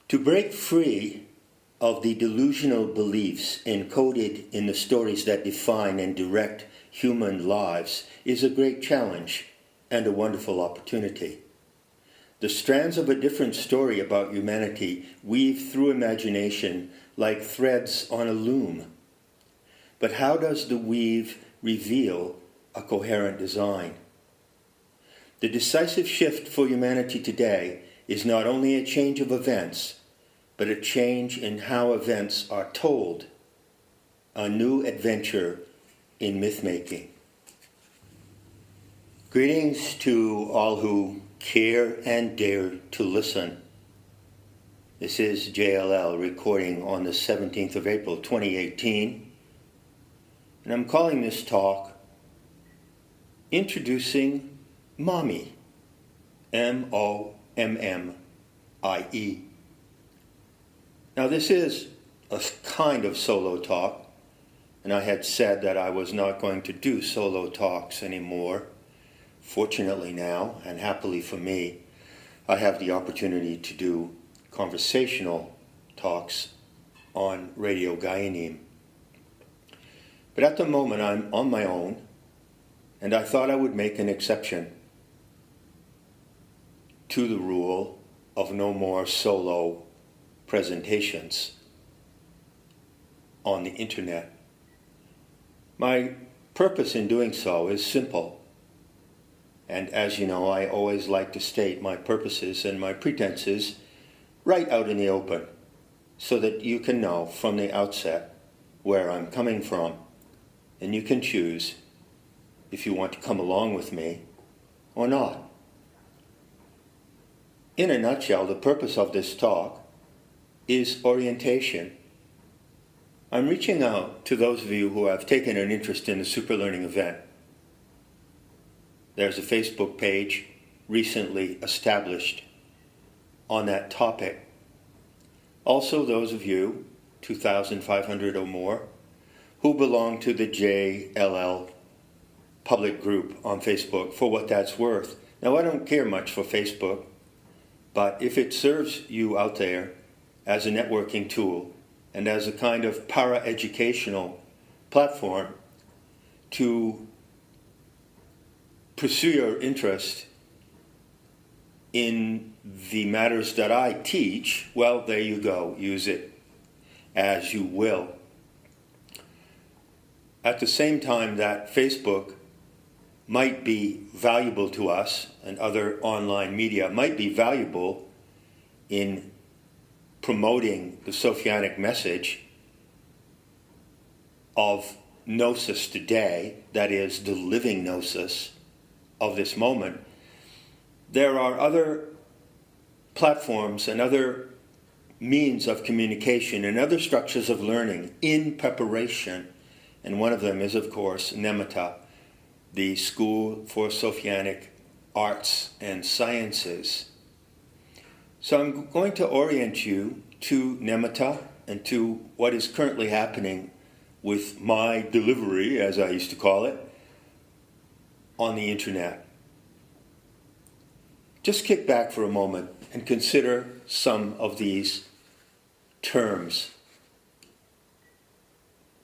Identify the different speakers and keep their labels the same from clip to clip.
Speaker 1: To break free of the delusional beliefs encoded in the stories that define and direct human lives is a great challenge and a wonderful opportunity. The strands of a different story about humanity weave through imagination like threads on a loom. But how does the weave reveal a coherent design? The decisive shift for humanity today is not only a change of events, but a change in how events are told, a new adventure in myth-making. Greetings to all who care and dare to listen. This is JLL recording on the 17th of April, 2018, and I'm calling this talk Introducing MOMMIE, M-O-M-M-I-E. Now this is a kind of solo talk, and I had said that I was not going to do solo talks anymore. Fortunately now, and happily for me, I have the opportunity to do conversational talks on Radio Gaianim. But at the moment I'm on my own, and I thought I would make an exception to the rule of no more solo presentations on the internet. My purpose in doing so is simple. And as you know, I always like to state my purposes and my pretenses right out in the open, so that you can know from the outset where I'm coming from, and you can choose if you want to come along with me or not. In a nutshell, the purpose of this talk is orientation. I'm reaching out to those of you who have taken an interest in the Superlearning Event. There's a Facebook page recently established on that topic. Also those of you, 2,500 or more, who belong to the JLL public group on Facebook, for what that's worth. Now I don't care much for Facebook, but if it serves you out there as a networking tool and as a kind of para-educational platform to pursue your interest in the matters that I teach, well, there you go. Use it as you will. At the same time that Facebook might be valuable to us, and other online media might be valuable in promoting the Sophianic message of Gnosis today, that is, the living Gnosis of this moment, there are other platforms and other means of communication and other structures of learning in preparation. And one of them is, of course, NEMETA, the School for Sophianic Arts and Sciences. So I'm going to orient you to NEMETA and to what is currently happening with my delivery, as I used to call it, on the internet. Just kick back for a moment and consider some of these terms.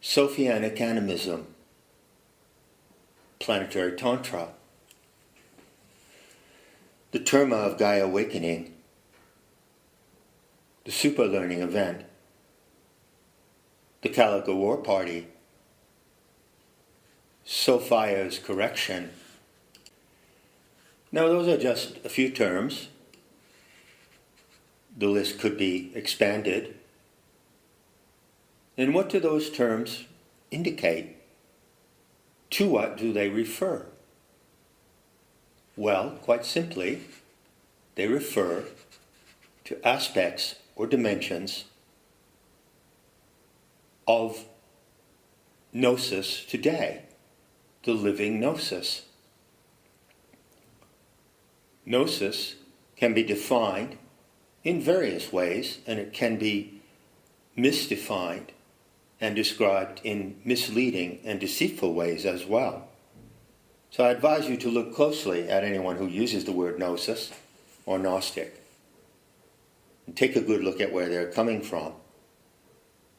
Speaker 1: Sophianic Animism, Planetary Tantra, the Terma of Gaia Awakening, the Superlearning Event, the Calico War Party, Sophia's Correction. Now those are just a few terms. The list could be expanded. And what do those terms indicate? To what do they refer? Well, quite simply, they refer to aspects or dimensions of Gnosis today, the living Gnosis. Gnosis can be defined in various ways, and it can be misdefined and described in misleading and deceitful ways as well. So I advise you to look closely at anyone who uses the word gnosis or Gnostic. And take a good look at where they're coming from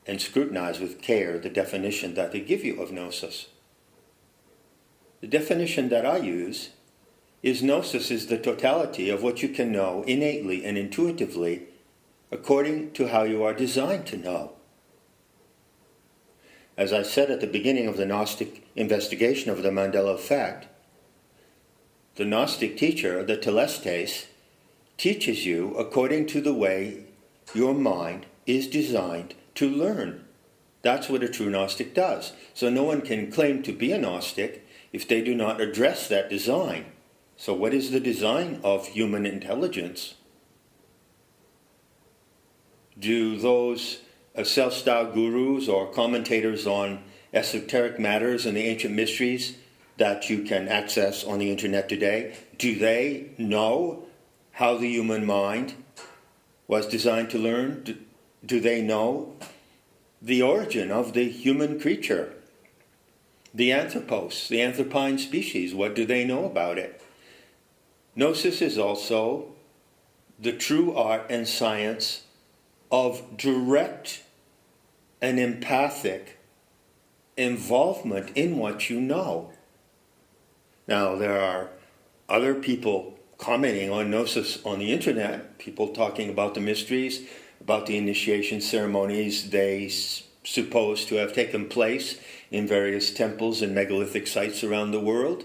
Speaker 1: and scrutinize with care the definition that they give you of gnosis. The definition that I use is gnosis is the totality of what you can know innately and intuitively according to how you are designed to know. As I said at the beginning of the Gnostic investigation of the Mandela effect, the Gnostic teacher, the telestes, teaches you according to the way your mind is designed to learn. That's what a true Gnostic does. So no one can claim to be a Gnostic if they do not address that design. So what is the design of human intelligence? Do those self-styled gurus or commentators on esoteric matters and the ancient mysteries that you can access on the internet today, do they know how the human mind was designed to learn? Do they know the origin of the human creature? The anthropos, the anthropine species, what do they know about it? Gnosis is also the true art and science of direct and empathic involvement in what you know. Now, there are other people commenting on gnosis on the internet, people talking about the mysteries, about the initiation ceremonies they suppose to have taken place in various temples and megalithic sites around the world.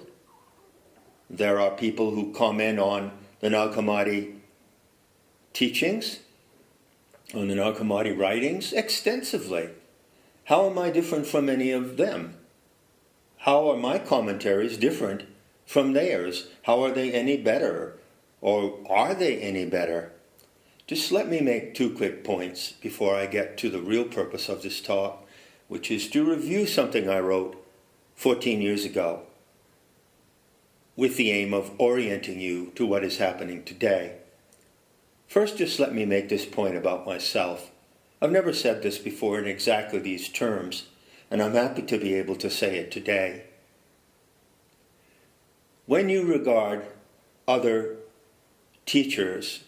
Speaker 1: There are people who comment on the Nag Hammadi teachings, on the Nag Hammadi writings extensively. How am I different from any of them? How are my commentaries different from theirs? How are they any better? Or are they any better? Just let me make 2 quick points before I get to the real purpose of this talk, which is to review something I wrote 14 years ago with the aim of orienting you to what is happening today. First, just let me make this point about myself. I've never said this before in exactly these terms, and I'm happy to be able to say it today. When you regard other teachers,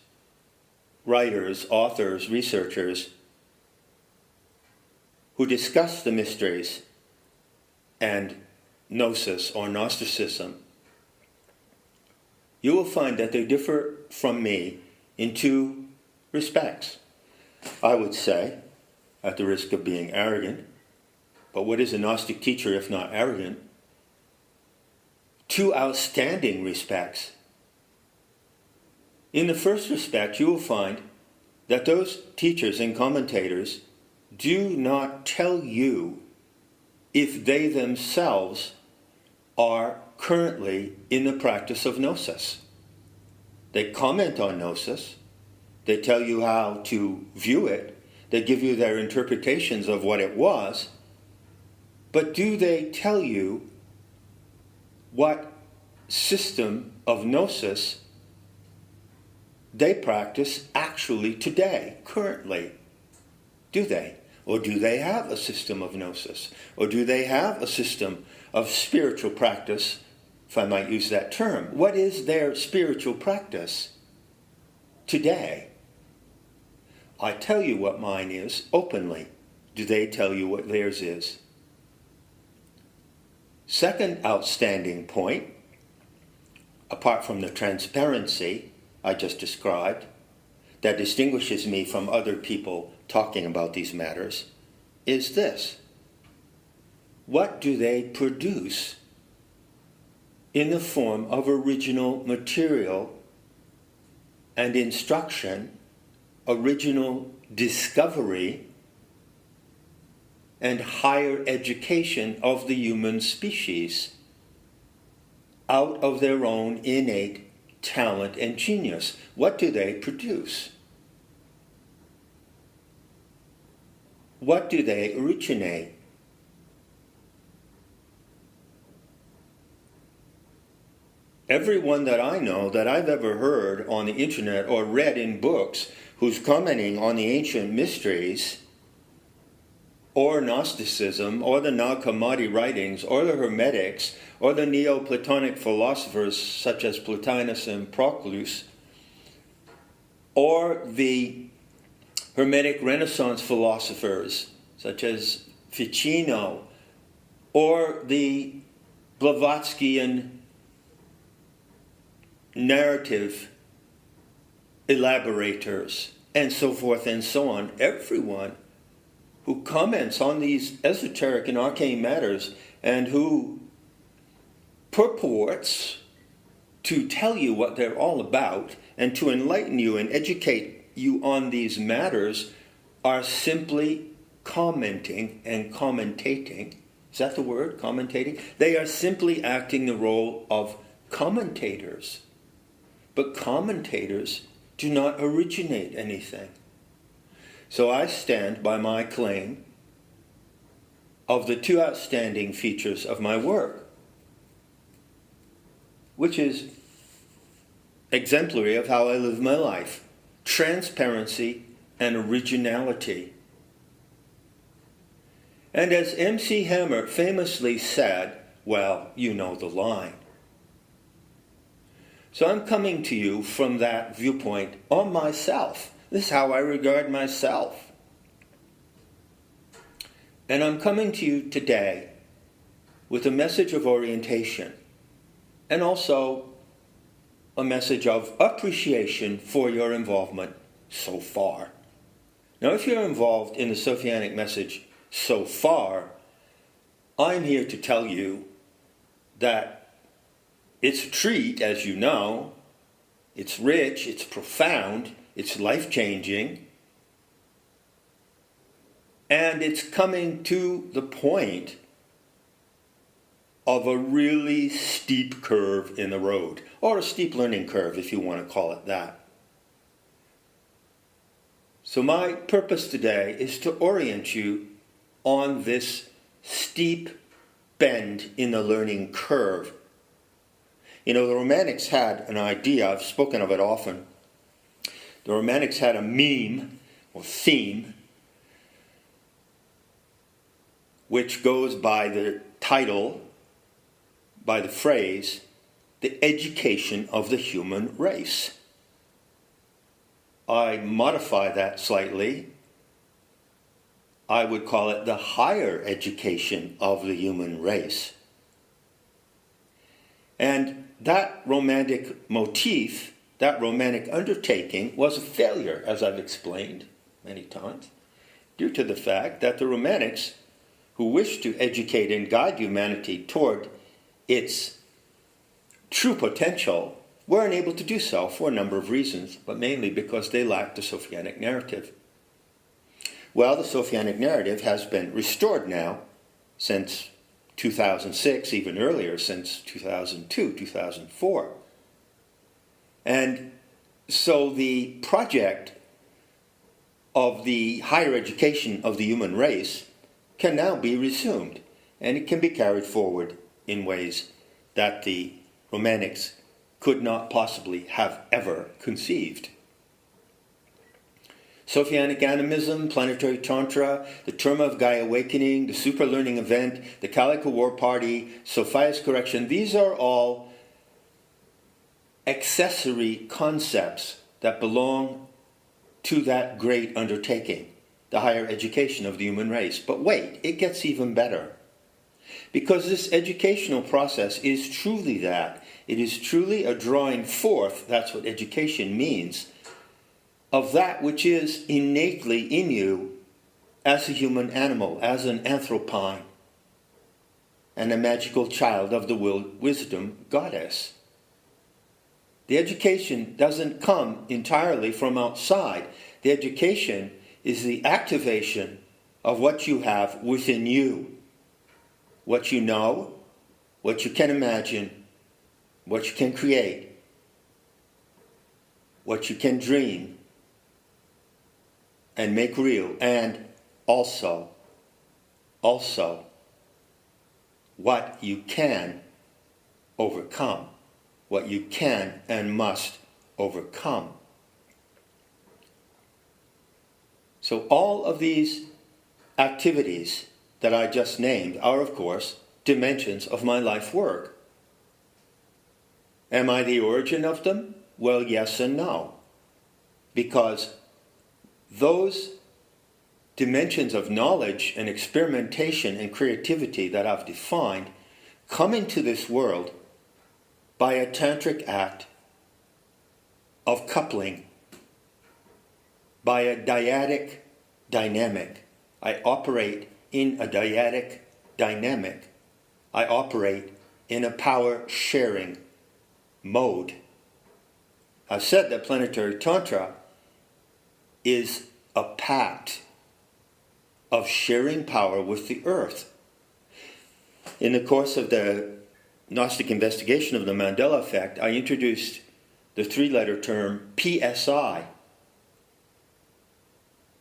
Speaker 1: writers, authors, researchers who discuss the mysteries and gnosis or Gnosticism, you will find that they differ from me in 2 respects. I would say, at the risk of being arrogant, but what is a Gnostic teacher if not arrogant? 2 outstanding respects. In the first respect, you will find that those teachers and commentators do not tell you if they themselves are currently in the practice of gnosis. They comment on gnosis, they tell you how to view it, they give you their interpretations of what it was, but do they tell you what system of gnosis they practice actually today, currently? Do they? Or do they have a system of gnosis? Or do they have a system of spiritual practice, if I might use that term? What is their spiritual practice today? I tell you what mine is openly. Do they tell you what theirs is? Second outstanding point, apart from the transparency I just described, that distinguishes me from other people talking about these matters, is this. What do they produce in the form of original material and instruction, original discovery, and higher education of the human species out of their own innate talent and genius? What do they produce? What do they originate? Everyone that I know that I've ever heard on the internet or read in books who's commenting on the ancient mysteries or Gnosticism or the Nag Hammadi writings or the Hermetics or the Neoplatonic philosophers such as Plotinus and Proclus or the Hermetic Renaissance philosophers such as Ficino or the Blavatskyan narrative elaborators, and so forth and so on. Everyone who comments on these esoteric and arcane matters and who purports to tell you what they're all about and to enlighten you and educate you on these matters are simply commenting and commentating. Is that the word? Commentating? They are simply acting the role of commentators. But commentators do not originate anything. So I stand by my claim of the two outstanding features of my work, which is exemplary of how I live my life: transparency and originality. And as MC Hammer famously said, well, you know the line. So I'm coming to you from that viewpoint on myself. This is how I regard myself. And I'm coming to you today with a message of orientation and also a message of appreciation for your involvement so far. Now, if you're involved in the Sophianic message so far, I'm here to tell you that it's a treat, as you know. It's rich, it's profound, it's life-changing, and it's coming to the point of a really steep curve in the road, or a steep learning curve, if you want to call it that. So my purpose today is to orient you on this steep bend in the learning curve. You know, the Romantics had an idea, I've spoken of it often. The Romantics had a meme, or theme, which goes by the title, by the phrase, the education of the human race. I modify that slightly. I would call it the higher education of the human race. And that romantic motif, that romantic undertaking, was a failure, as I've explained many times, due to the fact that the Romantics, who wished to educate and guide humanity toward its true potential, were unable to do so for a number of reasons, but mainly because they lacked the Sophianic narrative. Well, the Sophianic narrative has been restored now since 2006, even earlier, since 2002, 2004. And so the project of the higher education of the human race can now be resumed, and it can be carried forward in ways that the Romantics could not possibly have ever conceived. Sophianic Animism, Planetary Tantra, the Terma of Gaia Awakening, the Superlearning Event, the Calico War Party, Sophia's Correction, these are all accessory concepts that belong to that great undertaking, the higher education of the human race. But wait, it gets even better. Because this educational process is truly that. It is truly a drawing forth, that's what education means, of that which is innately in you as a human animal, as an anthropine, and a magical child of the wisdom goddess. The education doesn't come entirely from outside. The education is the activation of what you have within you. What you know, what you can imagine, what you can create, what you can dream and make real, and also what you can overcome, what you can and must overcome. So all of these activities that I just named are, of course, dimensions of my life work. Am I the origin of them? Well, yes and no. Because those dimensions of knowledge and experimentation and creativity that I've defined come into this world by a tantric act of coupling, by a dyadic dynamic. I operate in a dyadic dynamic. I operate in a power sharing mode. I've said that Planetary Tantra is a pact of sharing power with the earth. In the course of the Gnostic investigation of the Mandela effect, I introduced the three-letter term PSI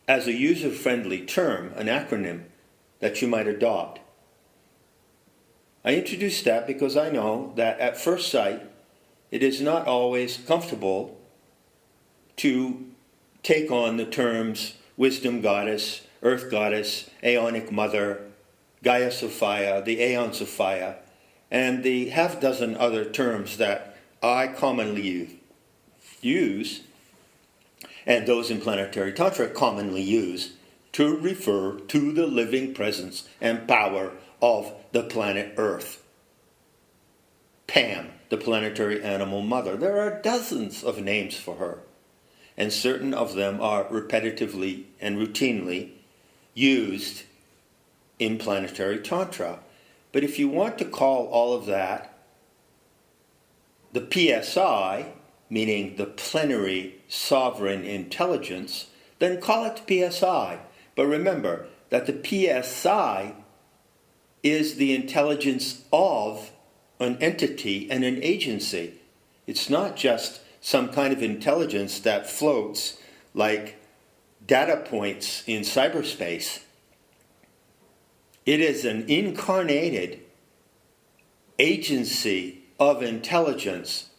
Speaker 1: as a user-friendly term, an acronym that you might adopt. I introduced that because I know that at first sight, it is not always comfortable to take on the terms wisdom goddess, earth goddess, aeonic mother, Gaia Sophia, the Aeon Sophia, and the half-dozen other terms that I commonly use, and those in Planetary Tantra commonly use, to refer to the living presence and power of the planet Earth. Pam, the planetary animal mother. There are dozens of names for her, and certain of them are repetitively and routinely used in Planetary Tantra. But if you want to call all of that the PSI, meaning the plenary sovereign intelligence, then call it PSI. But remember that the PSI is the intelligence of an entity and an agency. It's not just some kind of intelligence that floats like data points in cyberspace. It is an incarnated agency of intelligence,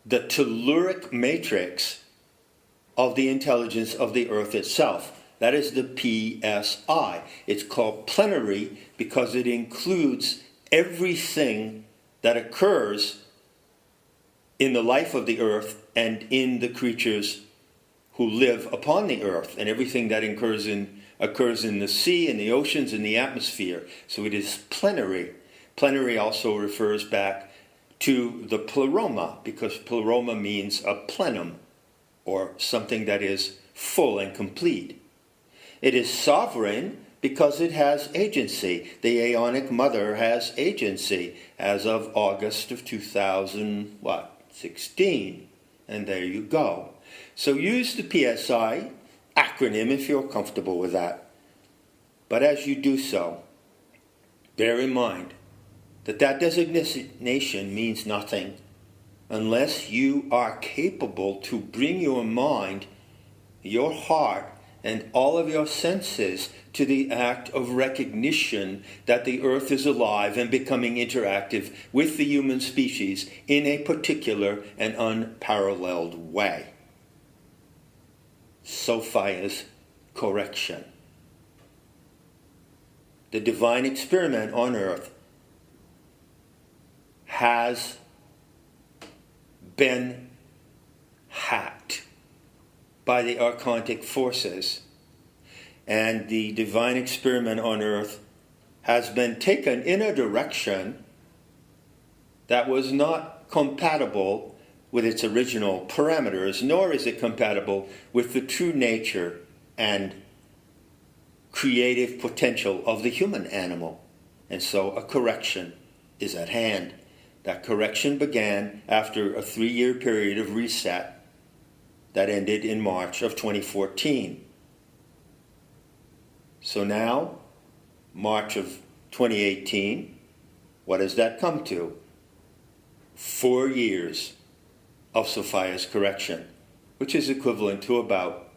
Speaker 1: the telluric matrix of the intelligence of the earth itself. That is the PSI. It's called plenary because it includes everything that occurs in the life of the earth and in the creatures who live upon the earth, and everything that occurs in the sea, in the oceans, in the atmosphere. So it is plenary. Plenary also refers back to the pleroma, because pleroma means a plenum, or something that is full and complete. It is sovereign because it has agency. The Aeonic Mother has agency as of August of 2016. And there you go. So use the PSI acronym if you're comfortable with that. But as you do so, bear in mind that that designation means nothing unless you are capable to bring your mind, your heart, and all of your senses to the act of recognition that the earth is alive and becoming interactive with the human species in a particular and unparalleled way. Sophia's correction. The divine experiment on earth has been hacked by the archontic forces, and the divine experiment on earth has been taken in a direction that was not compatible with its original parameters, nor is it compatible with the true nature and creative potential of the human animal. And so a correction is at hand. That correction began after a 3-year period of reset that ended in March of 2014. So now, March of 2018, what does that come to? 4 years of Sophia's correction, which is equivalent to about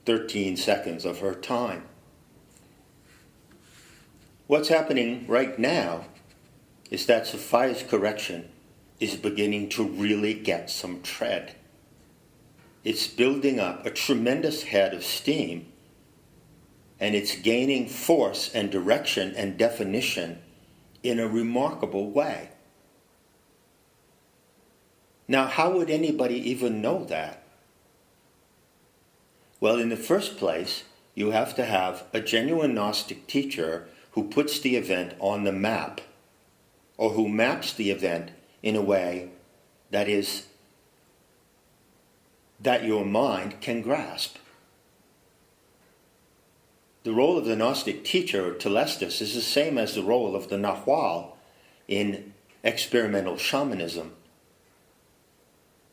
Speaker 1: 13 seconds of her time. What's happening right now is that Sophia's correction is beginning to really get some tread. It's building up a tremendous head of steam, and it's gaining force and direction and definition in a remarkable way. Now, how would anybody even know that? Well, in the first place, you have to have a genuine Gnostic teacher who puts the event on the map, or who maps the event in a way that your mind can grasp. The role of the Gnostic teacher, Telestis, is the same as the role of the Nagual in experimental shamanism.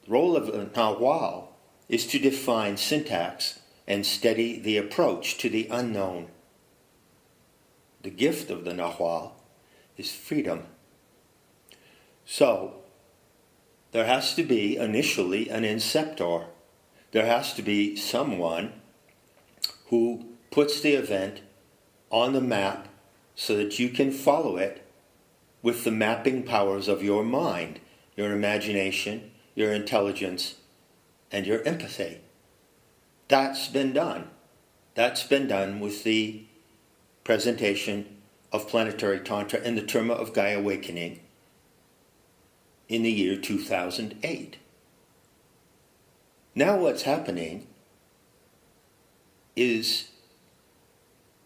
Speaker 1: The role of the Nagual is to define syntax and steady the approach to the unknown. The gift of the Nagual is freedom. So, there has to be initially an inceptor. There has to be someone who puts the event on the map so that you can follow it with the mapping powers of your mind, your imagination, your intelligence, and your empathy. That's been done. That's been done with the presentation of Planetary Tantra and the Terma of Gaia Awakening in the year 2008. Now what's happening is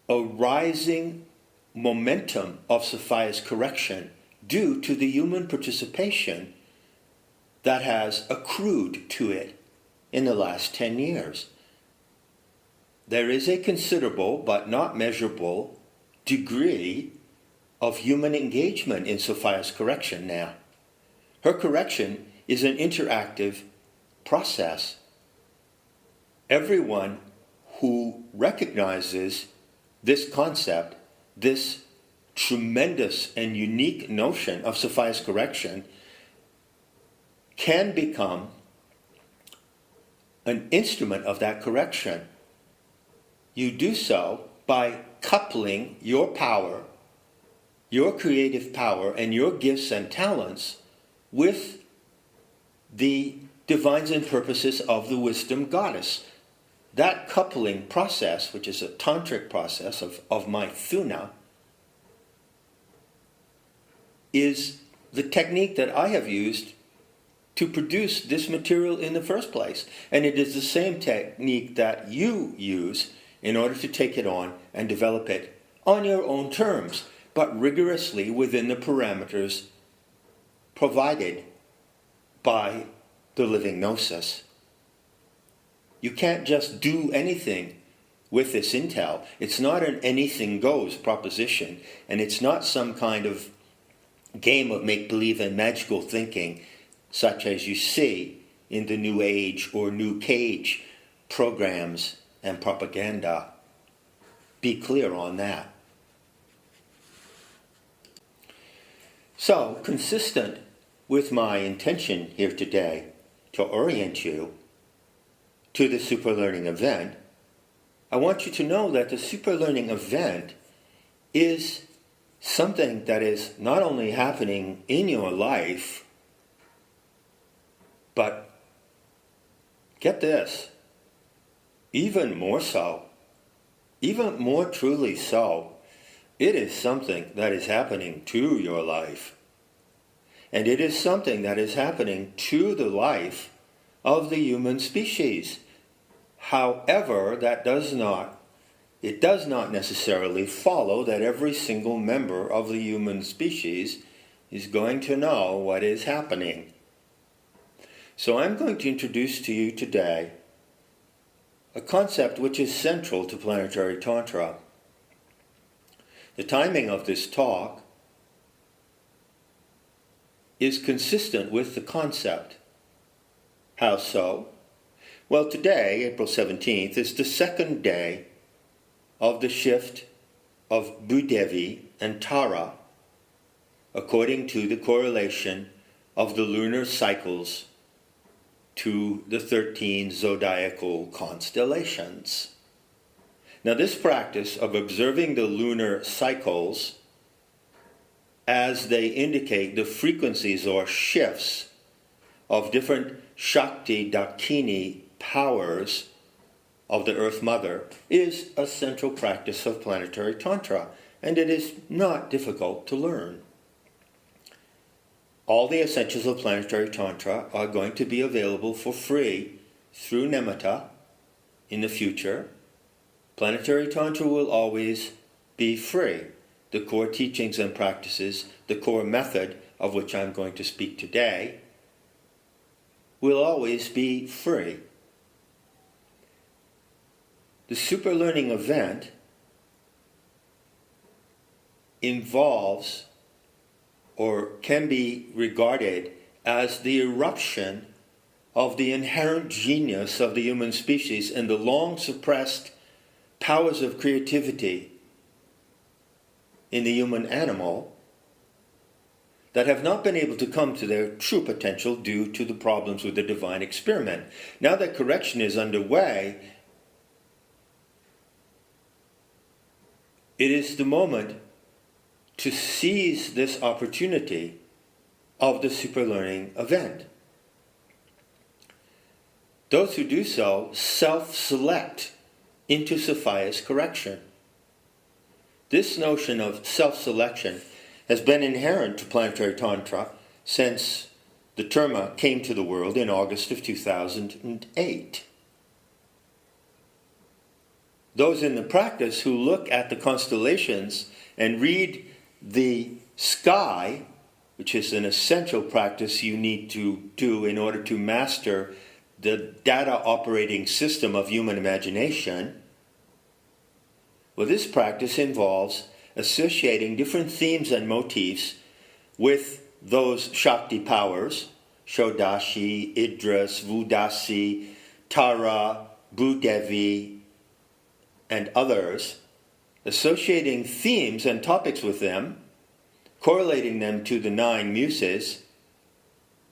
Speaker 1: a rising momentum of Sophia's correction due to the human participation that has accrued to it in the last 10 years. There is a considerable but not measurable degree of human engagement in Sophia's correction now. Her correction is an interactive process. Everyone who recognizes this concept, this tremendous and unique notion of Sophia's correction, can become an instrument of that correction. You do so by coupling your power, your creative power, and your gifts and talents with the designs and purposes of the wisdom goddess. That coupling process, which is a tantric process of Mythophrenia, is the technique that I have used to produce this material in the first place. And it is the same technique that you use in order to take it on and develop it on your own terms, but rigorously within the parameters provided by the living gnosis. You can't just do anything with this intel. It's not an anything goes proposition, and it's not some kind of game of make-believe and magical thinking such as you see in the New Age or New Cage programs and propaganda. Be clear on that. So, consistent with my intention here today to orient you to the Superlearning Event, I want you to know that the Superlearning Event is something that is not only happening in your life, but get this, even more so, even more truly so, it is something that is happening to your life. And it is something that is happening to the life of the human species. However, it does not necessarily follow that every single member of the human species is going to know what is happening. So I'm going to introduce to you today a concept which is central to Planetary Tantra. The timing of this talk is consistent with the concept. How so? Well, today, April 17th, is the second day of the shift of Bhudevi and Tara, according to the correlation of the lunar cycles to the 13 zodiacal constellations. Now, this practice of observing the lunar cycles as they indicate the frequencies or shifts of different Shakti Dakini powers of the Earth Mother is a central practice of Planetary Tantra, and it is not difficult to learn. All the essentials of Planetary Tantra are going to be available for free through NEMETA in the future, Planetary Tantra will always be free. The core teachings and practices, the core method of which I'm going to speak today, will always be free. The Superlearning Event involves or can be regarded as the eruption of the inherent genius of the human species and the long suppressed powers of creativity in the human animal that have not been able to come to their true potential due to the problems with the divine experiment. Now that correction is underway, it is the moment to seize this opportunity of the Superlearning Event. Those who do so self-select into Sophia's correction. This notion of self-selection has been inherent to Planetary Tantra since the Terma came to the world in August of 2008. Those in the practice who look at the constellations and read the sky, which is an essential practice you need to do in order to master the data operating system of human imagination, well, this practice involves associating different themes and motifs with those Shakti powers, Shodashi, Idris, Vudasi, Tara, Bhudevi, and others, associating themes and topics with them, correlating them to the 9 muses,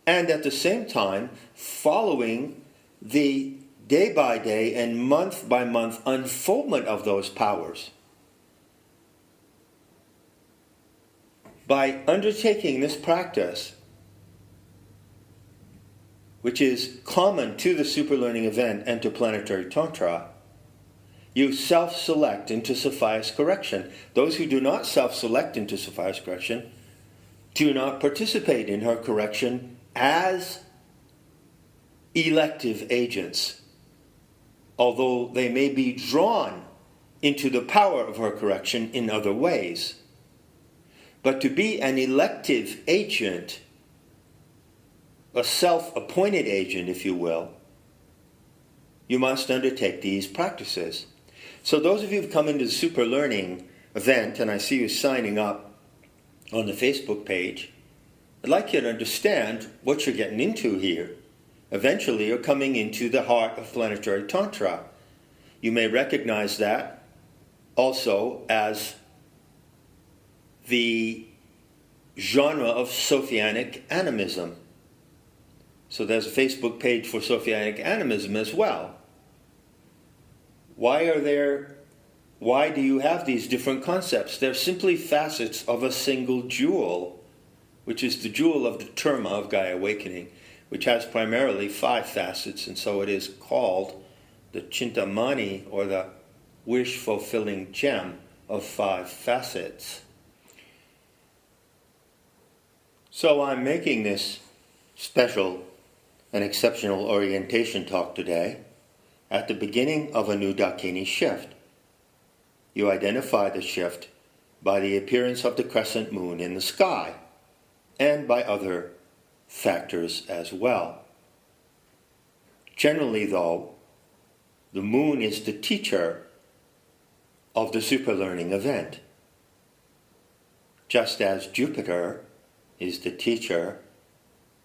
Speaker 1: and at the same time following the day-by-day and month-by-month unfoldment of those powers. By undertaking this practice, which is common to the Superlearning Event and to Planetary Tantra, you self-select into Sophia's correction. Those who do not self-select into Sophia's correction do not participate in her correction as elective agents, although they may be drawn into the power of her correction in other ways. But to be an elective agent, a self-appointed agent, if you will, you must undertake these practices. So those of you who've come into the Superlearning Event, and I see you signing up on the Facebook page, I'd like you to understand what you're getting into here. Eventually, you're coming into the heart of Planetary Tantra. You may recognize that also as the genre of Sophianic Animism. So there's a Facebook page for Sophianic Animism as well. Why do you have these different concepts? They're simply facets of a single jewel, which is the jewel of the Terma of Gaia Awakening, which has primarily 5 facets, and so it is called the Chintamani, or the wish-fulfilling gem of 5 facets. So I'm making this special and exceptional orientation talk today at the beginning of a new Dakini shift. You identify the shift by the appearance of the crescent moon in the sky, and by other factors as well. Generally, though, the moon is the teacher of the Superlearning Event, just as Jupiter is the teacher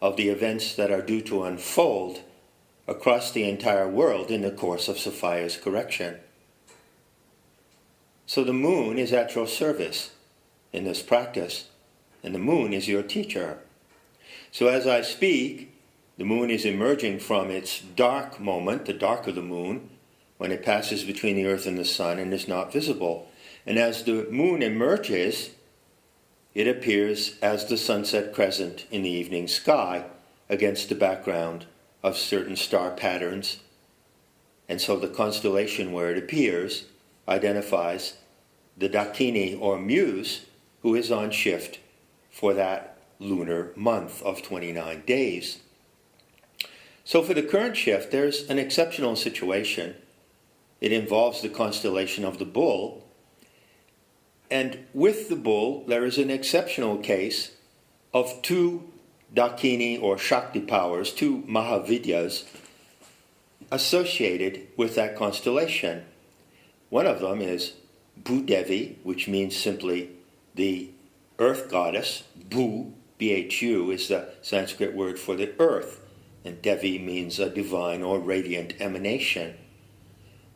Speaker 1: of the events that are due to unfold across the entire world in the course of Sophia's correction. So the moon is at your service in this practice, and the moon is your teacher. So as I speak, the moon is emerging from its dark moment, the dark of the moon, when it passes between the earth and the sun and is not visible. And as the moon emerges, it appears as the sunset crescent in the evening sky against the background of certain star patterns. And so the constellation where it appears identifies the Dakini or Muse, who is on shift for that lunar month of 29 days. So for the current shift, there's an exceptional situation It involves the constellation of the bull. And with the bull, there is an exceptional case of two Dakini or Shakti powers, two Mahavidyas, associated with that constellation. One of them is Bhudevi, which means simply the earth goddess. Bhu, B-H-U, is the Sanskrit word for the earth, and Devi means a divine or radiant emanation.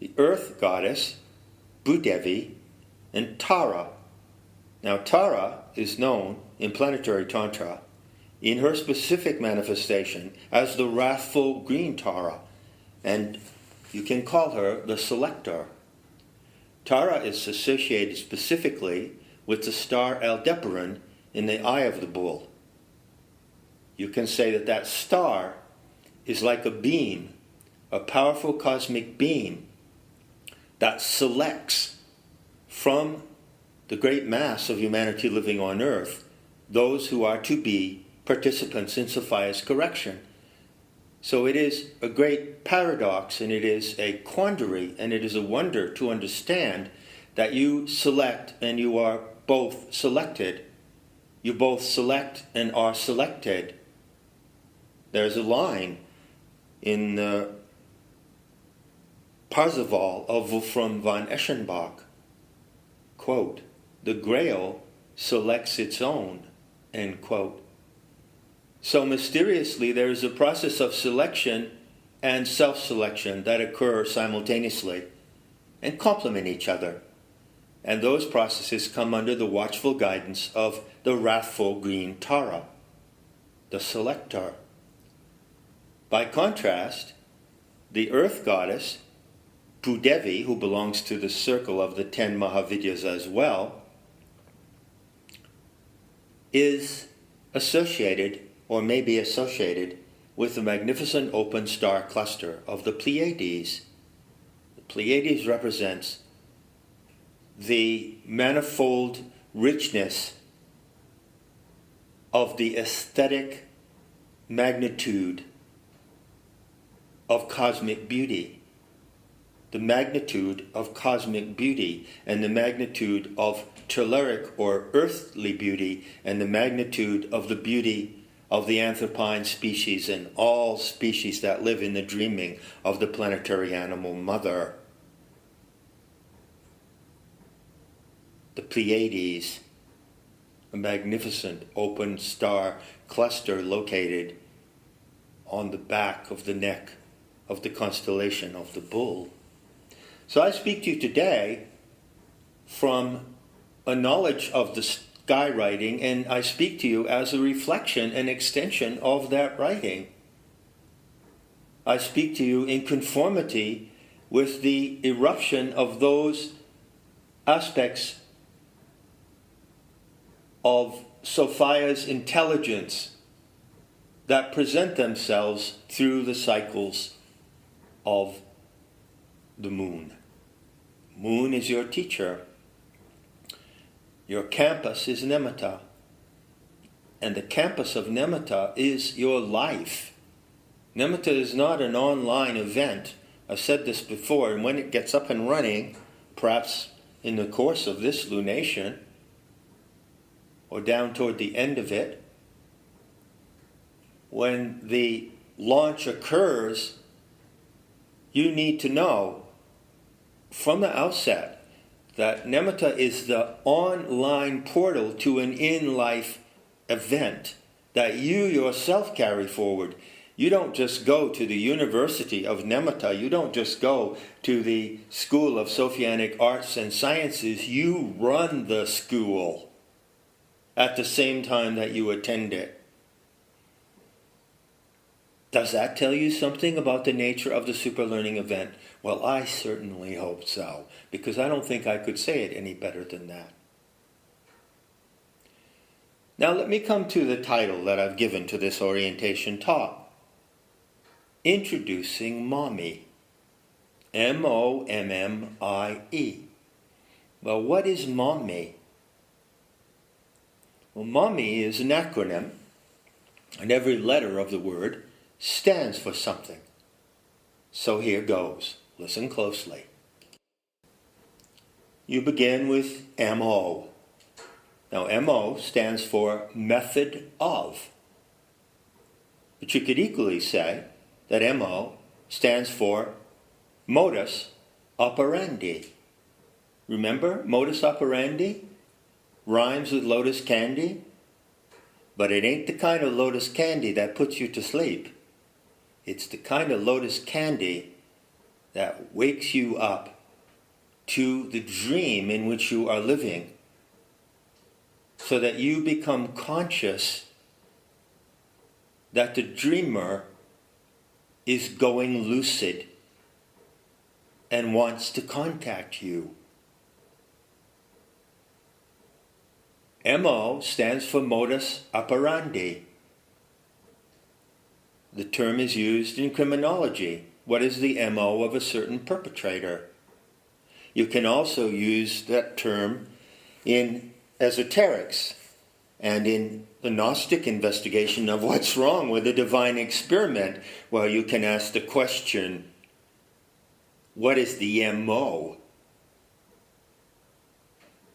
Speaker 1: The earth goddess, Bhudevi, and Tara. Now Tara is known in Planetary Tantra in her specific manifestation as the wrathful green Tara, and you can call her the selector. Tara is associated specifically with the star Aldebaran in the eye of the bull. You can say that that star is like a beam, a powerful cosmic beam that selects from the great mass of humanity living on earth those who are to be participants in Sophia's correction. So it is a great paradox, and it is a quandary, and it is a wonder to understand that you select and you are both selected. You both select and are selected. There's a line in Parzival of Wolfram von Eschenbach, quote, "The Grail selects its own," end quote. So mysteriously, there is a process of selection and self-selection that occur simultaneously and complement each other. And those processes come under the watchful guidance of the wrathful green Tara, the selector. By contrast, the earth goddess, Bhudevi, who belongs to the circle of the 10 Mahavidyas as well, is associated, or may be associated, with the magnificent open star cluster of the Pleiades. The Pleiades represents the manifold richness of the aesthetic magnitude of cosmic beauty. The magnitude of cosmic beauty and the magnitude of telluric or earthly beauty and the magnitude of the beauty of the anthropine species and all species that live in the dreaming of the planetary animal mother. The Pleiades, a magnificent open star cluster located on the back of the neck of the constellation of the bull. So I speak to you today from a knowledge of the sky writing, and I speak to you as a reflection and extension of that writing. I speak to you in conformity with the eruption of those aspects of Sophia's intelligence that present themselves through the cycles of the moon. Moon is your teacher. Your campus is NEMETA. And the campus of NEMETA is your life. NEMETA is not an online event. I've said this before, and when it gets up and running, perhaps in the course of this lunation, or down toward the end of it, when the launch occurs, you need to know from the outset that NEMETA is the online portal to an in-life event that you yourself carry forward. You don't just go to the University of NEMETA. You don't just go to the School of Sophianic Arts and Sciences. You run the school at the same time that you attend it. Does that tell you something about the nature of the Superlearning Event? Well, I certainly hope so, because I don't think I could say it any better than that. Now let me come to the title that I've given to this orientation talk. Introducing MOMMIE. M-O-M-M-I-E. Well, what is MOMMIE? Well, MOMMIE is an acronym, and every letter of the word stands for something. So here goes. Listen closely. you begin with MO. Now, MO stands for method of. But you could equally say that MO stands for Modus Operandi. Remember, Modus Operandi rhymes with lotus candy, but it ain't the kind of lotus candy that puts you to sleep. It's the kind of lotus candy that wakes you up to the dream in which you are living, so that you become conscious that the dreamer is going lucid and wants to contact you. MO stands for Modus Operandi. The term is used in criminology. What is the MO of a certain perpetrator? You can also use that term in esoterics and in the Gnostic investigation of what's wrong with the divine experiment, where you can ask the question, what is the MO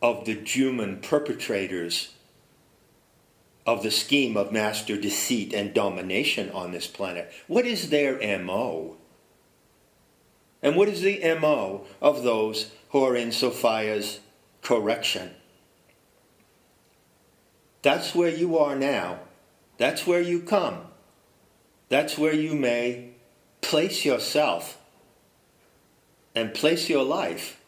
Speaker 1: of the human perpetrators of the scheme of master deceit and domination on this planet? What is their MO? And what is the MO of those who are in Sophia's correction? That's where you are now. That's where you come. That's where you may place yourself and place your life.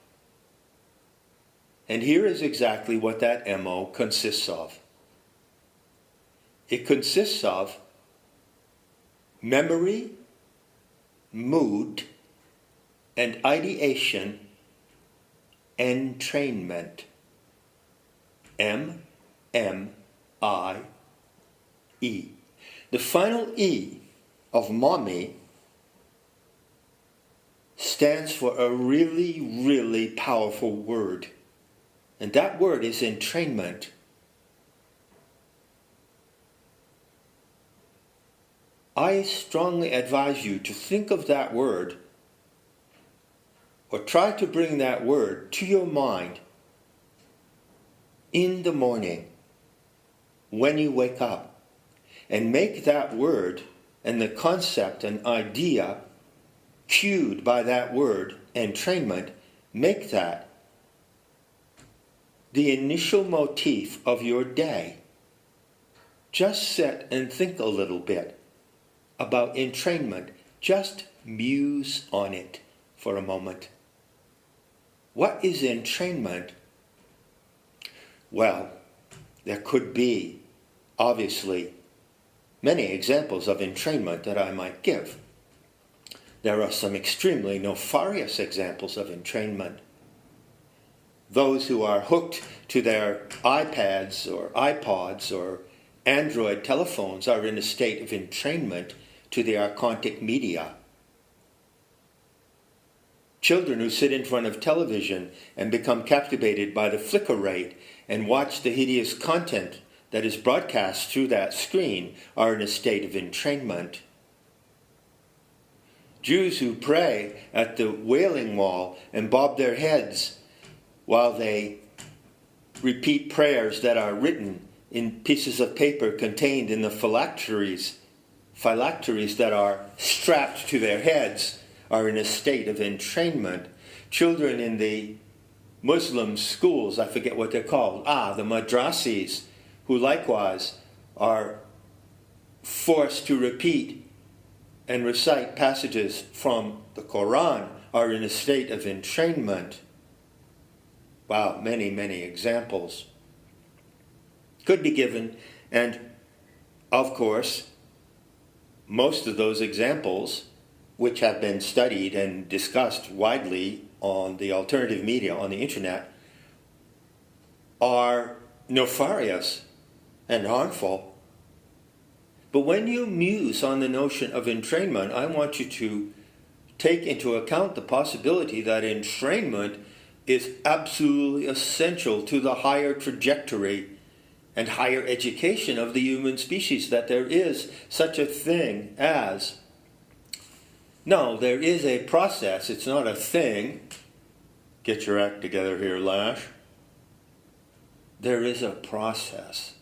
Speaker 1: And here is exactly what that MO consists of. It consists of memory, mood, and ideation, entrainment. M-M-I-E. The final E of MOMMIE stands for a really, really powerful word. And that word is entrainment. I strongly advise you to think of that word, or try to bring that word to your mind in the morning when you wake up, and make that word and the concept and idea cued by that word, entrainment, make that the initial motif of your day. Just sit and think a little bit about entrainment. Just muse on it for a moment. What is entrainment? Well, there could be, obviously, many examples of entrainment that I might give. There are some extremely nefarious examples of entrainment. Those who are hooked to their iPads or iPods or Android telephones are in a state of entrainment to the archontic media. Children who sit in front of television and become captivated by the flicker rate and watch the hideous content that is broadcast through that screen are in a state of entrainment. Jews who pray at the Wailing Wall and bob their heads while they repeat prayers that are written in pieces of paper contained in the phylacteries that are strapped to their heads, are in a state of entrainment. Children in the Muslim schools, I forget what they're called, the madrasis, who likewise are forced to repeat and recite passages from the Quran, are in a state of entrainment. Wow, many, many examples could be given, and of course, most of those examples, which have been studied and discussed widely on the alternative media, on the internet, are nefarious and harmful. But when you muse on the notion of entrainment, I want you to take into account the possibility that entrainment is absolutely essential to the higher trajectory and higher education of the human species, that there is such a thing as, no, there is a process, it's not a thing, Get your act together here, Lash. There is a process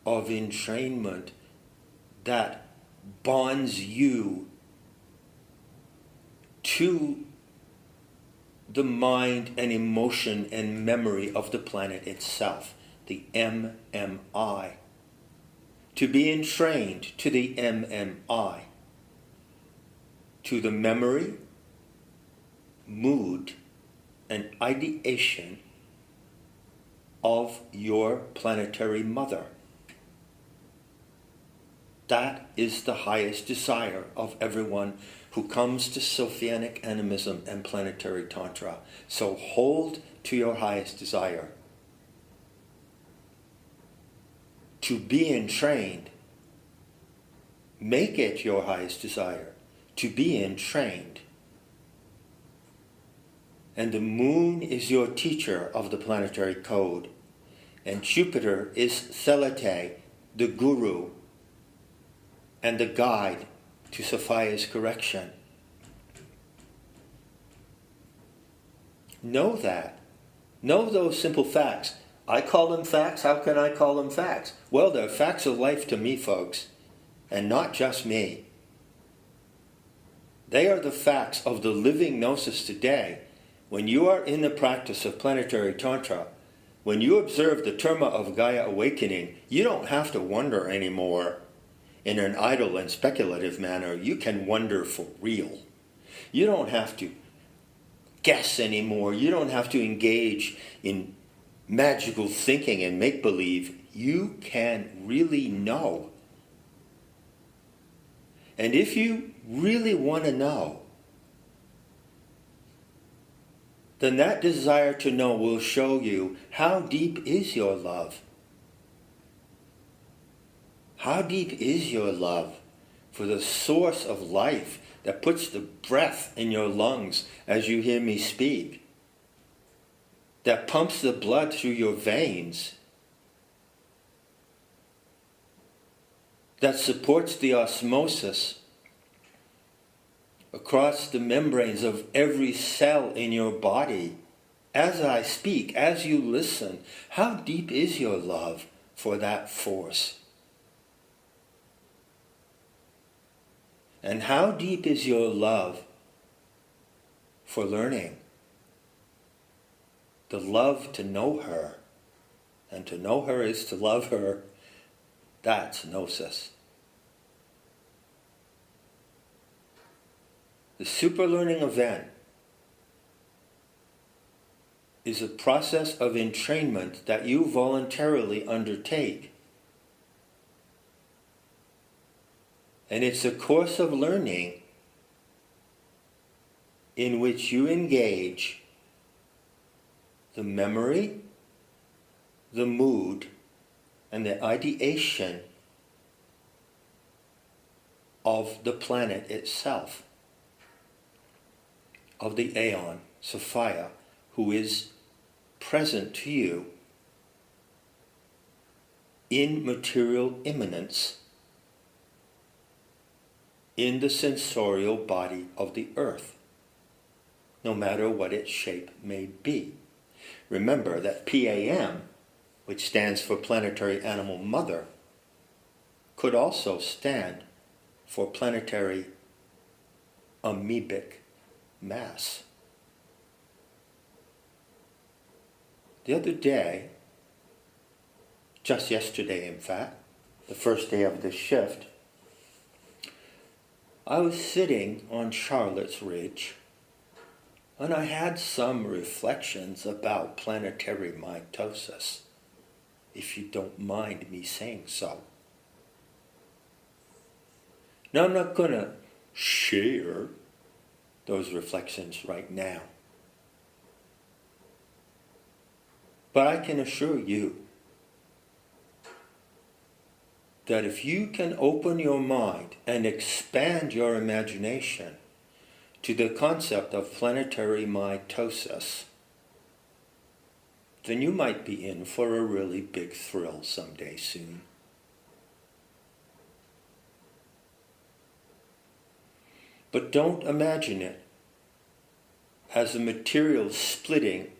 Speaker 1: of entrainment that bonds you to the mind and emotion and memory of the planet itself, the MMI. To be entrained to the MMI, to the memory, mood, and ideation of your planetary mother. That is the highest desire of everyone who comes to Sophianic Animism and Planetary Tantra. So hold to your highest desire. To be entrained, make it your highest desire. To be entrained. And the moon is your teacher of the planetary code. And Jupiter is Thelete, the guru, and the guide to Sophia's correction. Know that. Know those simple facts. I call them facts. How can I call them facts? Well, they're facts of life to me, folks, and not just me. They are the facts of the living gnosis today. When you are in the practice of Planetary Tantra, when you observe the Terma of Gaia Awakening, you don't have to wonder anymore in an idle and speculative manner. You can wonder for real. You don't have to guess anymore. You don't have to engage in magical thinking and make-believe. You can really know. And if you really want to know, then that desire to know will show you how deep is your love. How deep is your love for the source of life that puts the breath in your lungs as you hear me speak, that pumps the blood through your veins, that supports the osmosis across the membranes of every cell in your body. As I speak, as you listen, how deep is your love for that force? And how deep is your love for learning? The love to know her. And to know her is to love her. That's gnosis. The Superlearning Event is a process of entrainment that you voluntarily undertake. And it's a course of learning in which you engage the memory, the mood, and the ideation of the planet itself, of the Aeon, Sophia, who is present to you in material immanence in the sensorial body of the earth, no matter what its shape may be. Remember that PAM, which stands for Planetary Animal Mother, could also stand for Planetary Amoebic Mass. The other day, just yesterday in fact, the first day of this shift, I was sitting on Charlotte's Ridge, and I had some reflections about planetary mitosis, if you don't mind me saying so. Now, I'm not going to share those reflections right now, but I can assure you that if you can open your mind and expand your imagination to the concept of planetary mitosis, then you might be in for a really big thrill someday soon. But don't imagine it as a material splitting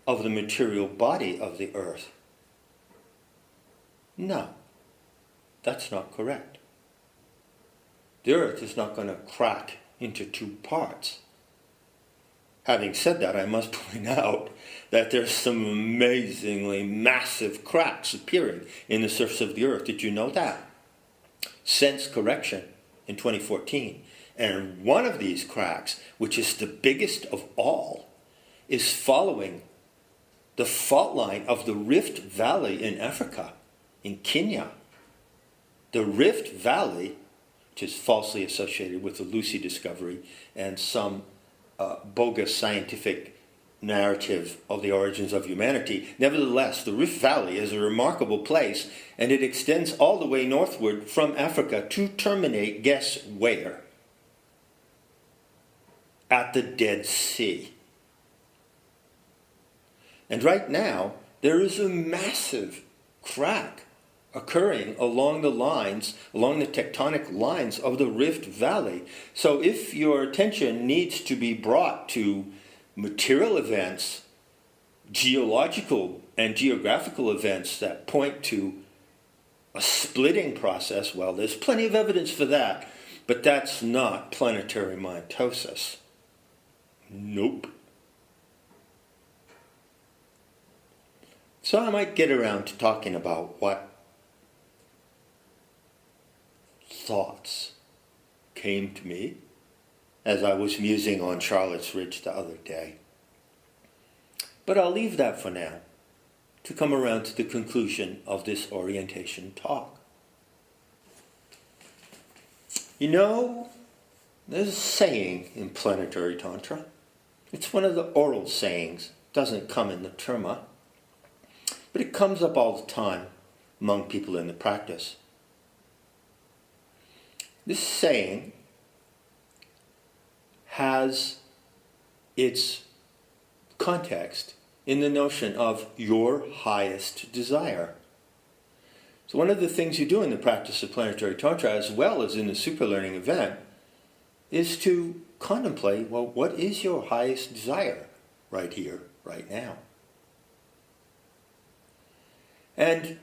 Speaker 1: of the material body of the earth. No, that's not correct. The earth is not going to crack into two parts. Having said that, I must point out that there's some amazingly massive cracks appearing in the surface of the earth. Did you know that? Since correction in 2014. And one of these cracks, which is the biggest of all, is following the fault line of the Rift Valley in Africa, in Kenya. The Rift Valley, which is falsely associated with the Lucy discovery and some bogus scientific narrative of the origins of humanity. Nevertheless, the Rift Valley is a remarkable place, and it extends all the way northward from Africa to terminate, guess where? At the Dead Sea. And right now, there is a massive crack occurring along the tectonic lines of the Rift Valley. So if your attention needs to be brought to material events, geological and geographical events that point to a splitting process, well, there's plenty of evidence for that, but that's not planetary mitosis. Nope. So I might get around to talking about what thoughts came to me as I was musing on Charlotte's Ridge the other day. But I'll leave that for now to come around to the conclusion of this orientation talk. You know, there's a saying in Planetary Tantra. It's one of the oral sayings. It doesn't come in the Terma, but it comes up all the time among people in the practice. This saying has its context in the notion of your highest desire. So one of the things you do in the practice of Planetary Tantra, as well as in the Superlearning Event, is to contemplate, well, what is your highest desire right here, right now? And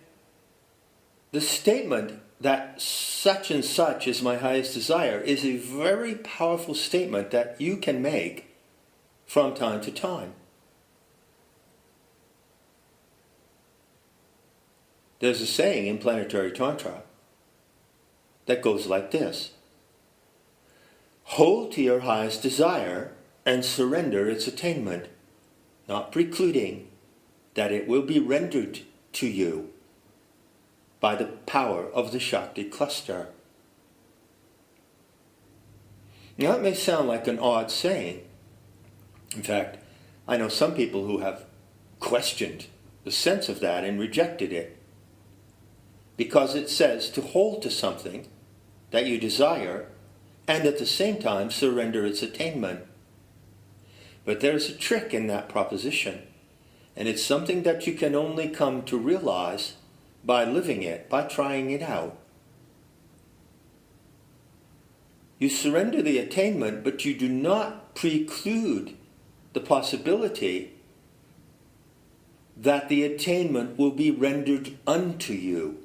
Speaker 1: the statement that such and such is my highest desire is a very powerful statement that you can make from time to time. There's a saying in Planetary Tantra that goes like this: hold to your highest desire and surrender its attainment, not precluding that it will be rendered to you by the power of the Shakti cluster. Now, it may sound like an odd saying. In fact, I know some people who have questioned the sense of that and rejected it, because it says to hold to something that you desire and at the same time surrender its attainment. But there's a trick in that proposition, and it's something that you can only come to realize by living it, by trying it out. You surrender the attainment, but you do not preclude the possibility that the attainment will be rendered unto you.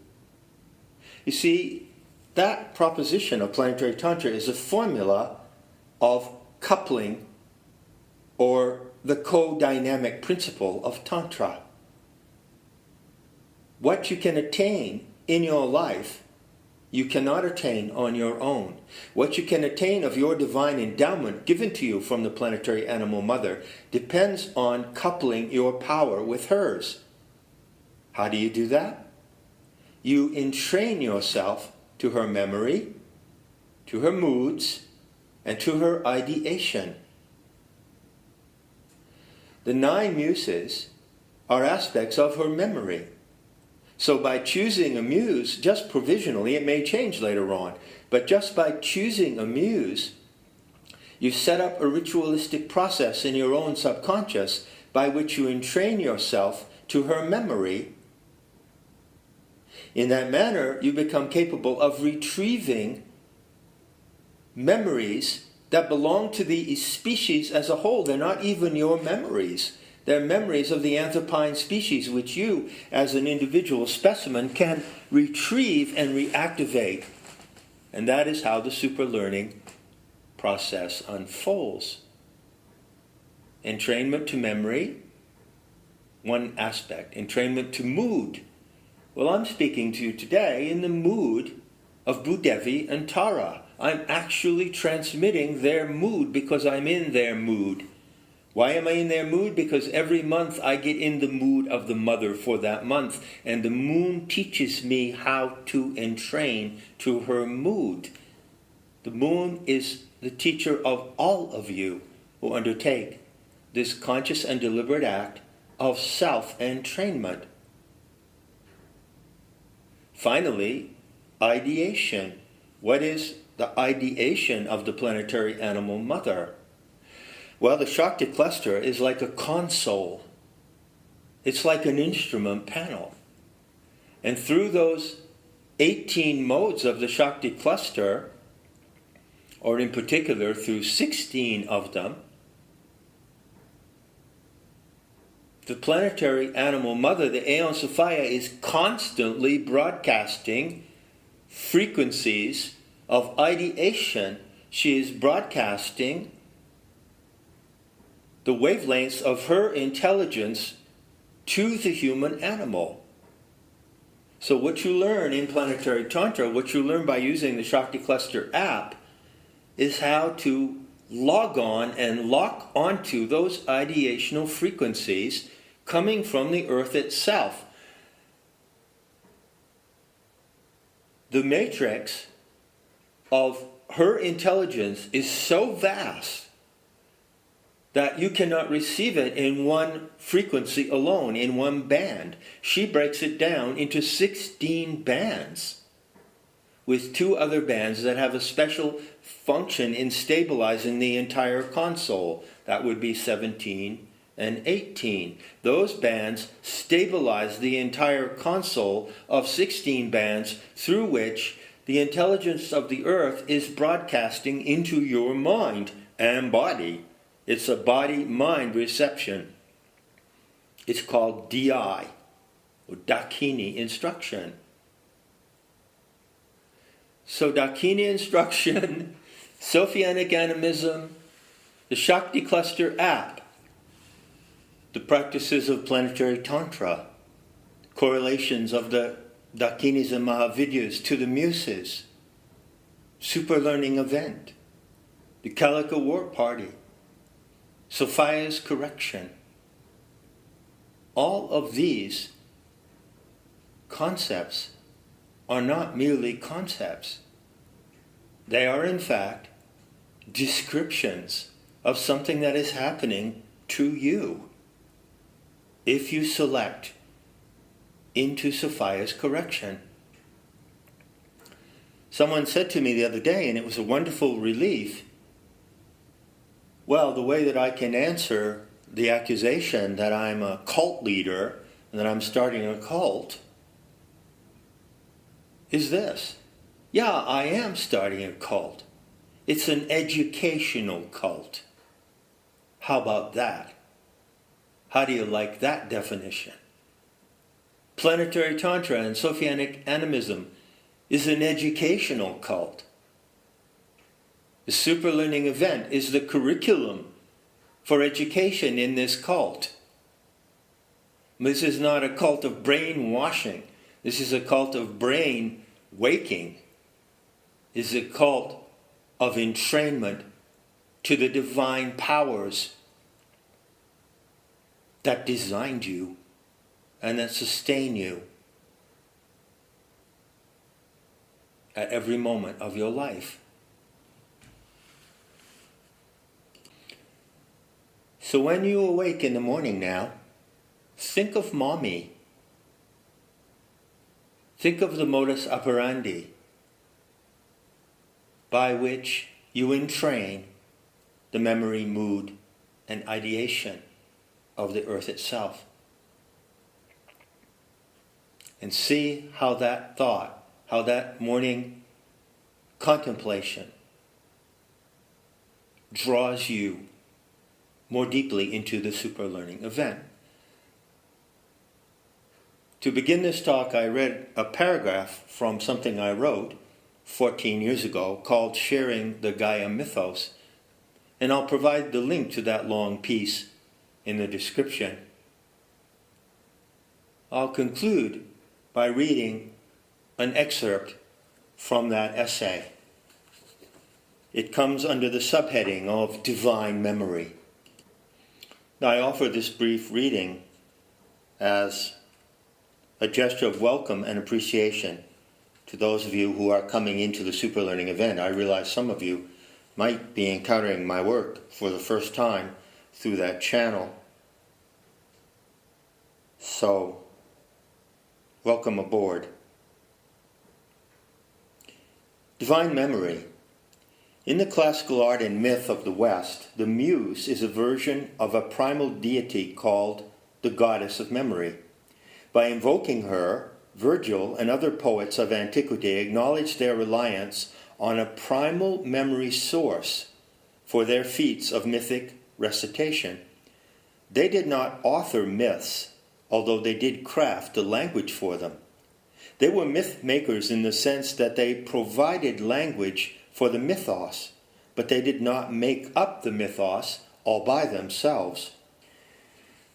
Speaker 1: You see, that proposition of Planetary Tantra is a formula of coupling, or the co-dynamic principle of Tantra. What you can attain in your life, you cannot attain on your own. What you can attain of your divine endowment given to you from the planetary animal mother depends on coupling your power with hers. How do you do that? You entrain yourself to her memory, to her moods, and to her ideation. The 9 muses are aspects of her memory. So by choosing a muse, just provisionally, it may change later on, but just by choosing a muse, you set up a ritualistic process in your own subconscious by which you entrain yourself to her memory. In that manner, you become capable of retrieving memories that belong to the species as a whole. They're not even your memories. They're memories of the anthropine species, which you, as an individual specimen, can retrieve and reactivate. And that is how the superlearning process unfolds. Entrainment to memory, one aspect. Entrainment to mood. Well, I'm speaking to you today in the mood of Bhudevi and Tara. I'm actually transmitting their mood because I'm in their mood. Why am I in their mood? Because every month I get in the mood of the mother for that month, and the moon teaches me how to entrain to her mood. The moon is the teacher of all of you who undertake this conscious and deliberate act of self-entrainment. Finally, ideation. What is the ideation of the planetary animal mother? Well, the Shakti cluster is like a console. It's like an instrument panel. And through those 18 modes of the Shakti cluster, or in particular through 16 of them, the planetary animal mother, the Aeon Sophia, is constantly broadcasting frequencies of ideation. She is broadcasting the wavelengths of her intelligence to the human animal. So what you learn in Planetary Tantra, what you learn by using the Shakti Cluster app, is how to log on and lock onto those ideational frequencies coming from the earth itself. The matrix of her intelligence is so vast that you cannot receive it in one frequency alone, in one band. She breaks it down into 16 bands, with 2 other bands that have a special function in stabilizing the entire console. That would be 17 and 18. Those bands stabilize the entire console of 16 bands through which the intelligence of the earth is broadcasting into your mind and body. It's a body-mind reception. It's called DI, or Dakini instruction. So Dakini instruction, Sophianic Animism, the Shakti Cluster app, the practices of Planetary Tantra, correlations of the Dakinis and Mahavidyas to the Muses, Superlearning Event, the Calico War Party, Sophia's correction. All of these concepts are not merely concepts. They are in fact descriptions of something that is happening to you if you select into Sophia's correction. Someone said to me the other day, and it was a wonderful relief, well, the way that I can answer the accusation that I'm a cult leader and that I'm starting a cult is this. Yeah, I am starting a cult. It's an educational cult. How about that? How do you like that definition? Planetary Tantra and Sophianic Animism is an educational cult. The Superlearning Event is the curriculum for education in this cult. This is not a cult of brainwashing. This is a cult of brain waking. This is a cult of entrainment to the divine powers that designed you and that sustain you at every moment of your life. So when you awake in the morning now, think of MOMMIE. Think of the Modus Operandi by which you entrain the memory, mood, and ideation of the earth itself. And see how that thought, how that morning contemplation draws you more deeply into the Superlearning Event. To begin this talk, I read a paragraph from something I wrote 14 years ago called Sharing the Gaia Mythos, and I'll provide the link to that long piece in the description. I'll conclude by reading an excerpt from that essay. It comes under the subheading of Divine Memory. I offer this brief reading as a gesture of welcome and appreciation to those of you who are coming into the Superlearning Event. I realize some of you might be encountering my work for the first time through that channel. So, welcome aboard. Divine Memory. In the classical art and myth of the West, the Muse is a version of a primal deity called the Goddess of Memory. By invoking her, Virgil and other poets of antiquity acknowledged their reliance on a primal memory source for their feats of mythic recitation. They did not author myths, although they did craft a language for them. They were myth makers in the sense that they provided language for the mythos, but they did not make up the mythos all by themselves.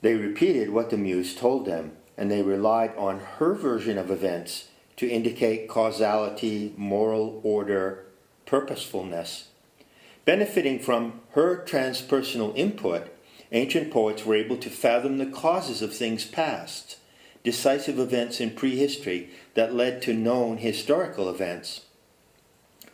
Speaker 1: They repeated what the Muse told them, and they relied on her version of events to indicate causality, moral order, purposefulness. Benefiting from her transpersonal input, ancient poets were able to fathom the causes of things past, decisive events in prehistory that led to known historical events.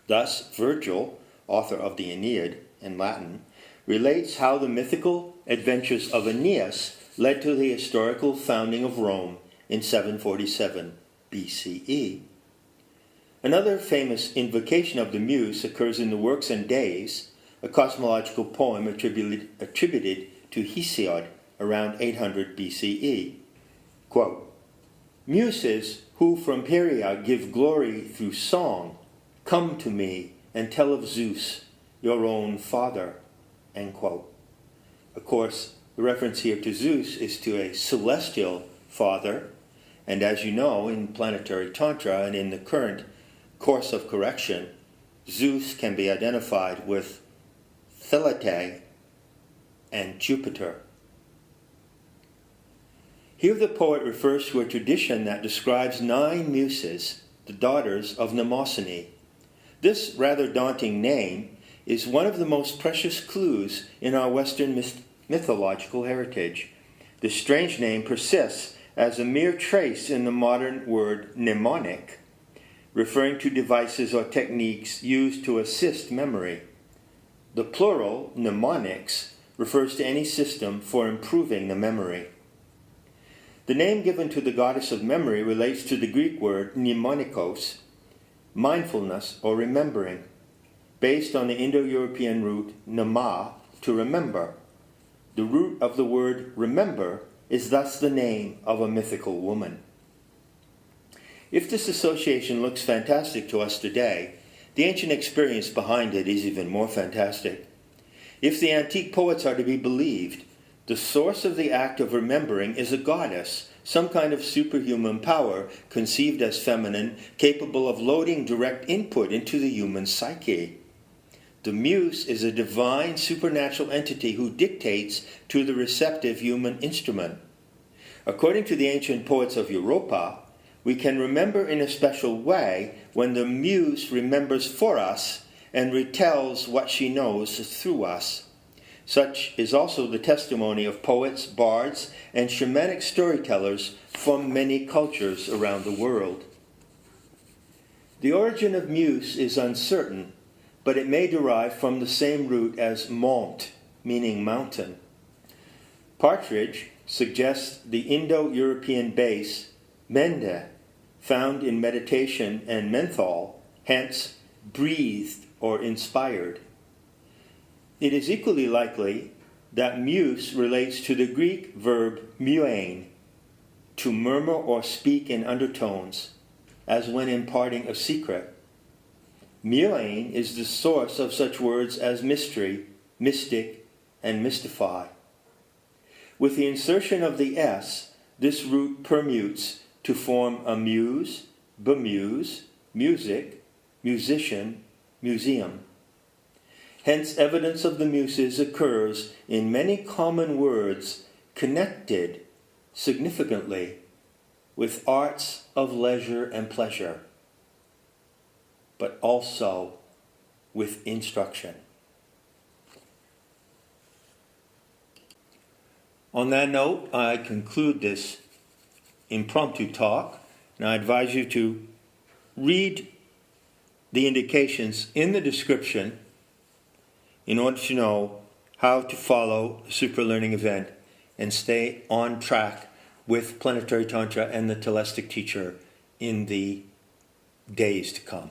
Speaker 1: Thus, Virgil, author of the Aeneid in Latin, relates how the mythical adventures of Aeneas led to the historical founding of Rome in 747 BCE. Another famous invocation of the Muse occurs in the Works and Days, a cosmological poem attributed to Hesiod around 800 BCE. Quote, "Muses who from Pieria give glory through song, come to me and tell of Zeus, your own father." End quote. Of course, the reference here to Zeus is to a celestial father, and as you know, in Planetary Tantra and in the current course of correction, Zeus can be identified with Thelete and Jupiter. Here the poet refers to a tradition that describes 9 muses, the daughters of Mnemosyne. This rather daunting name is one of the most precious clues in our Western mythological heritage. The strange name persists as a mere trace in the modern word mnemonic, referring to devices or techniques used to assist memory. The plural, mnemonics, refers to any system for improving the memory. The name given to the goddess of memory relates to the Greek word mnemonikos, mindfulness or remembering, based on the Indo-European root nama, to remember. The root of the word remember is thus the name of a mythical woman. If this association looks fantastic to us today, the ancient experience behind it is even more fantastic. If the antique poets are to be believed, the source of the act of remembering is a goddess, some kind of superhuman power conceived as feminine, capable of loading direct input into the human psyche. The Muse is a divine supernatural entity who dictates to the receptive human instrument. According to the ancient poets of Europa, we can remember in a special way when the Muse remembers for us and retells what she knows through us. Such is also the testimony of poets, bards, and shamanic storytellers from many cultures around the world. The origin of Muse is uncertain, but it may derive from the same root as mont, meaning mountain. Partridge suggests the Indo-European base mende, found in meditation, and menthol, hence breathed or inspired. It is equally likely that muse relates to the Greek verb muein, to murmur or speak in undertones, as when imparting a secret. Muein is the source of such words as mystery, mystic, and mystify. With the insertion of the S, this root permutes to form amuse, bemuse, music, musician, museum. Hence, evidence of the muses occurs in many common words connected significantly with arts of leisure and pleasure, but also with instruction. On that note, I conclude this impromptu talk, and I advise you to read the indications in the description in order to know how to follow the Superlearning Event and stay on track with Planetary Tantra and the Telestic Teacher in the days to come.